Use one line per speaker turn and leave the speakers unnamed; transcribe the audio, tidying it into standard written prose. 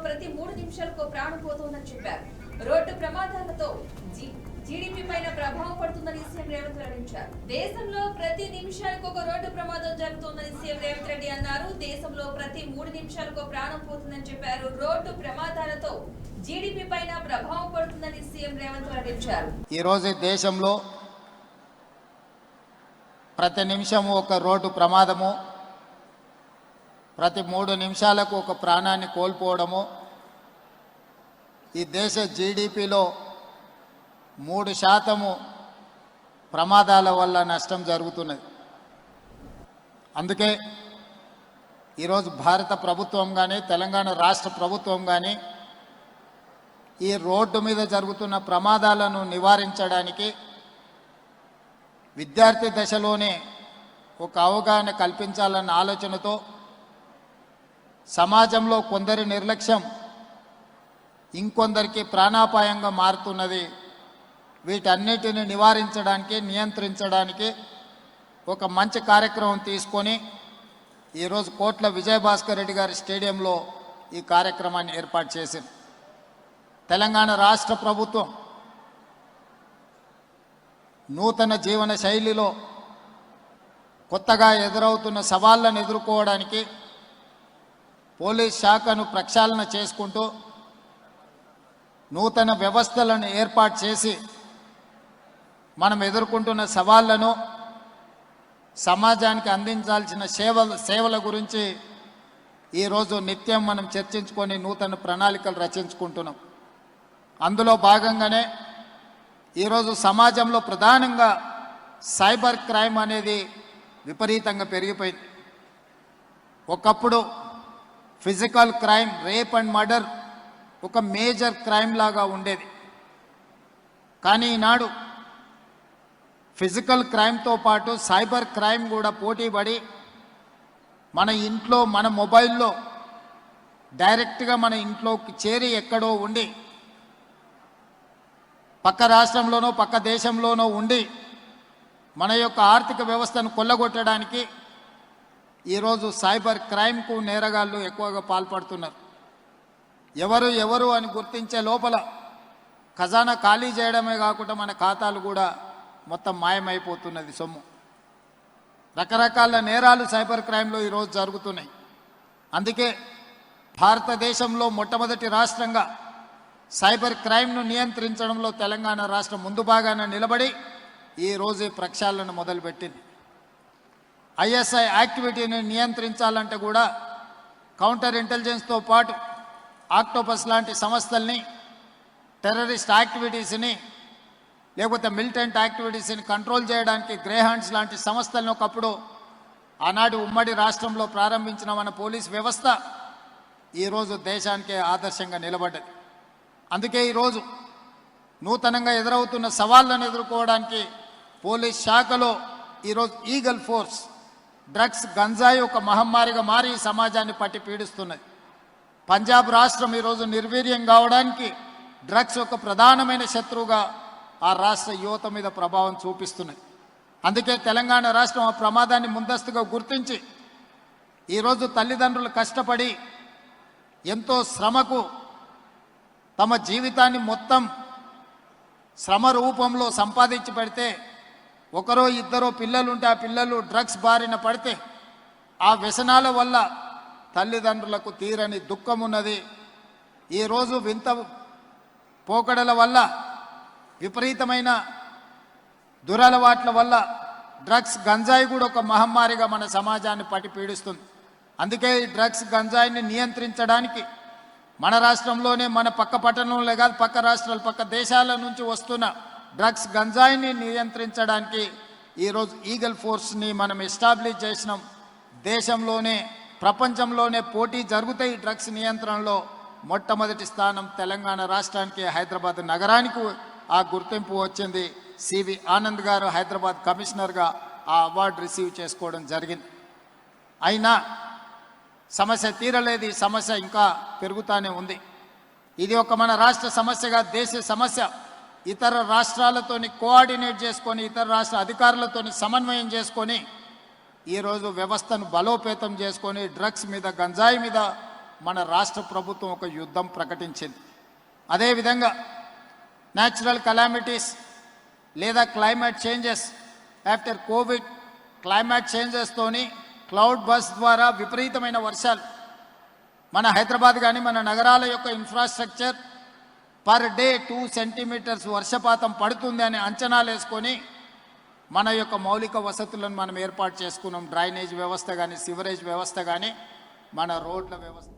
ప్రతి 3 నిమిషాలకు ప్రాణం పోతోందని చెప్పారు. రోడ్డు ప్రమాదాలతో జీడీపీ పైన ప్రభావం పడుతుందని సీఎం రేవంత్ వెల్లడించారు. దేశంలో ప్రతి నిమిషానికి ఒక రోడ్డు ప్రమాదం జరుగుతోందని సీఎం రేవంత్ రెడ్డి అన్నారు. దేశంలో ప్రతి 3 నిమిషాలకు ప్రాణం పోతుందని చెప్పారు. రోడ్డు ప్రమాదాలతో జీడీపీ పైన ప్రభావం పడుతుందని సీఎం రేవంత్ వెల్లడించారు.
ఈ రోజు దేశంలో ప్రతి నిమిషము ఒక రోడ్డు ప్రమాదము, ప్రతి 3 నిమిషాలకు ఒక ప్రాణాన్ని కోల్పోవడము ఈ దేశ జీడీపీలో 3% ప్రమాదాల వల్ల నష్టం జరుగుతున్నది. అందుకే ఈరోజు భారత ప్రభుత్వం కానీ తెలంగాణ రాష్ట్ర ప్రభుత్వం కానీ ఈ రోడ్డు మీద జరుగుతున్న ప్రమాదాలను నివారించడానికి విద్యార్థి దశలోనే ఒక అవగాహన కల్పించాలన్న ఆలోచనతో సమాజంలో కొందరి నిర్లక్ష్యం ఇంకొందరికి ప్రాణాపాయంగా మారుతున్నది. వీటన్నిటిని నివారించడానికి నియంత్రించడానికి ఒక మంచి కార్యక్రమం తీసుకొని ఈరోజు కోట్ల విజయభాస్కర్ రెడ్డి గారి స్టేడియంలో ఈ కార్యక్రమాన్ని ఏర్పాటు చేసింది. తెలంగాణ రాష్ట్ర ప్రభుత్వం నూతన జీవన శైలిలో కొత్తగా ఎదురవుతున్న సవాళ్లను ఎదుర్కోవడానికి పోలీస్ శాఖను ప్రక్షాళన చేసుకుంటూ నూతన వ్యవస్థలను ఏర్పాటు చేసి మనం ఎదుర్కొంటున్న సవాళ్లను సమాజానికి అందించాల్సిన సేవల గురించి ఈరోజు నిత్యం మనం చర్చించుకొని నూతన ప్రణాళికలు రచించుకుంటున్నాం. అందులో భాగంగానే ఈరోజు సమాజంలో ప్రధానంగా సైబర్ క్రైమ్ అనేది విపరీతంగా పెరిగిపోయింది. ఒకప్పుడు physical crime, rape and murder ఒక మేజర్ క్రైమ్ లాగా ఉండేది. కానీ ఈనాడు ఫిజికల్ క్రైమ్తో పాటు సైబర్ క్రైమ్ కూడా పోటీపడి మన ఇంట్లో మన మొబైల్లో డైరెక్ట్గా మన ఇంట్లోకి చేరి ఎక్కడో ఉండి పక్క రాష్ట్రంలోనో పక్క దేశంలోనో ఉండి మన యొక్క ఆర్థిక వ్యవస్థను కొల్లగొట్టడానికి ఈరోజు సైబర్ క్రైమ్కు నేరగాళ్ళు ఎక్కువగా పాల్పడుతున్నారు. ఎవరు అని గుర్తించే లోపల ఖజానా ఖాళీ చేయడమే కాకుండా మన ఖాతాలు కూడా మొత్తం మాయమైపోతున్నది సొమ్ము. రకరకాల నేరాలు సైబర్ క్రైమ్లో ఈరోజు జరుగుతున్నాయి. అందుకే భారతదేశంలో మొట్టమొదటి రాష్ట్రంగా సైబర్ క్రైమ్ను నియంత్రించడంలో తెలంగాణ రాష్ట్రం ముందు భాగాన నిలబడి ఈరోజు ప్రక్షాళన మొదలుపెట్టింది. ఐఎస్ఐ యాక్టివిటీని నియంత్రించాలంటే కూడా కౌంటర్ ఇంటెలిజెన్స్తో పాటు ఆక్టోపస్ లాంటి సంస్థల్ని, టెర్రరిస్ట్ యాక్టివిటీస్ని లేకపోతే మిలిటెంట్ యాక్టివిటీస్ని కంట్రోల్ చేయడానికి గ్రేహాండ్స్ లాంటి సంస్థలను ఒకప్పుడు ఆనాడు ఉమ్మడి రాష్ట్రంలో ప్రారంభించిన మన పోలీస్ వ్యవస్థ ఈరోజు దేశానికే ఆదర్శంగా నిలబడ్డది. అందుకే ఈరోజు నూతనంగా ఎదురవుతున్న సవాళ్లను ఎదుర్కోవడానికి పోలీస్ శాఖలో ఈరోజు ఈగల్ ఫోర్స్, డ్రగ్స్ గంజాయి ఒక మహమ్మారిగా మారి సమాజాన్ని పట్టి పీడిస్తున్నది. పంజాబ్ రాష్ట్రం ఈరోజు నిర్వీర్యం కావడానికి డ్రగ్స్ ఒక ప్రధానమైన శత్రువుగా ఆ రాష్ట్ర యువత మీద ప్రభావం చూపిస్తున్నాయి. అందుకే తెలంగాణ రాష్ట్రం ఆ ప్రమాదాన్ని ముందస్తుగా గుర్తించి ఈరోజు తల్లిదండ్రులు కష్టపడి ఎంతో శ్రమకు తమ జీవితాన్ని మొత్తం శ్రమ రూపంలో సంపాదించి పెడితే ఒకరో ఇద్దరో పిల్లలుంటే ఆ పిల్లలు డ్రగ్స్ బారిన పడితే ఆ వ్యసనాల వల్ల తల్లిదండ్రులకు తీరని దుఃఖం ఉన్నది. ఈరోజు వింత పోకడల వల్ల, విపరీతమైన దురలవాట్ల వల్ల డ్రగ్స్ గంజాయి కూడా ఒక మహమ్మారిగా మన సమాజాన్ని పట్టి పీడిస్తుంది. అందుకే ఈ డ్రగ్స్ గంజాయిని నియంత్రించడానికి మన రాష్ట్రంలోనే, మన పక్క పట్టణంలో కాదు పక్క రాష్ట్రాలు పక్క దేశాల నుంచి వస్తున్న డ్రగ్స్ గంజాయిని నియంత్రించడానికి ఈరోజు ఈగల్ ఫోర్స్ని మనం ఎస్టాబ్లిష్ చేసినాం. దేశంలోనే ప్రపంచంలోనే పోటీ జరుగుతాయి ఈ డ్రగ్స్ నియంత్రణలో. మొట్టమొదటి స్థానం తెలంగాణ రాష్ట్రానికి, హైదరాబాద్ నగరానికి ఆ గుర్తింపు వచ్చింది. సివి ఆనంద్ గారు హైదరాబాద్ కమిషనర్గా ఆ అవార్డు రిసీవ్ చేసుకోవడం జరిగింది. అయినా సమస్య తీరలేదు. ఈ సమస్య ఇంకా పెరుగుతూనే ఉంది. ఇది ఒక మన రాష్ట్ర సమస్యగా దేశ సమస్య. ఇతర రాష్ట్రాలతోని కోఆర్డినేట్ చేసుకొని, ఇతర రాష్ట్ర అధికారులతోని సమన్వయం చేసుకొని ఈరోజు వ్యవస్థను బలోపేతం చేసుకొని డ్రగ్స్ మీద, గంజాయి మీద మన రాష్ట్ర ప్రభుత్వం ఒక యుద్ధం ప్రకటించింది. అదేవిధంగా న్యాచురల్ కలామిటీస్ లేదా climate changes, after covid climate చేంజెస్తోని క్లౌడ్ బస్ ద్వారా విపరీతమైన వర్షాలు, మన హైదరాబాద్ కానీ మన నగరాల యొక్క ఇన్ఫ్రాస్ట్రక్చర్ పర్ డే 2 సెంటీమీటర్స్ వర్షపాతం పడుతుంది అని అంచనాలు వేసుకొని మన యొక్క మౌలిక వసతులను మనం ఏర్పాటు చేసుకున్నాం. డ్రైనేజ్ వ్యవస్థ కానీ, సివరేజ్ వ్యవస్థ కానీ, మన రోడ్ల వ్యవస్థ.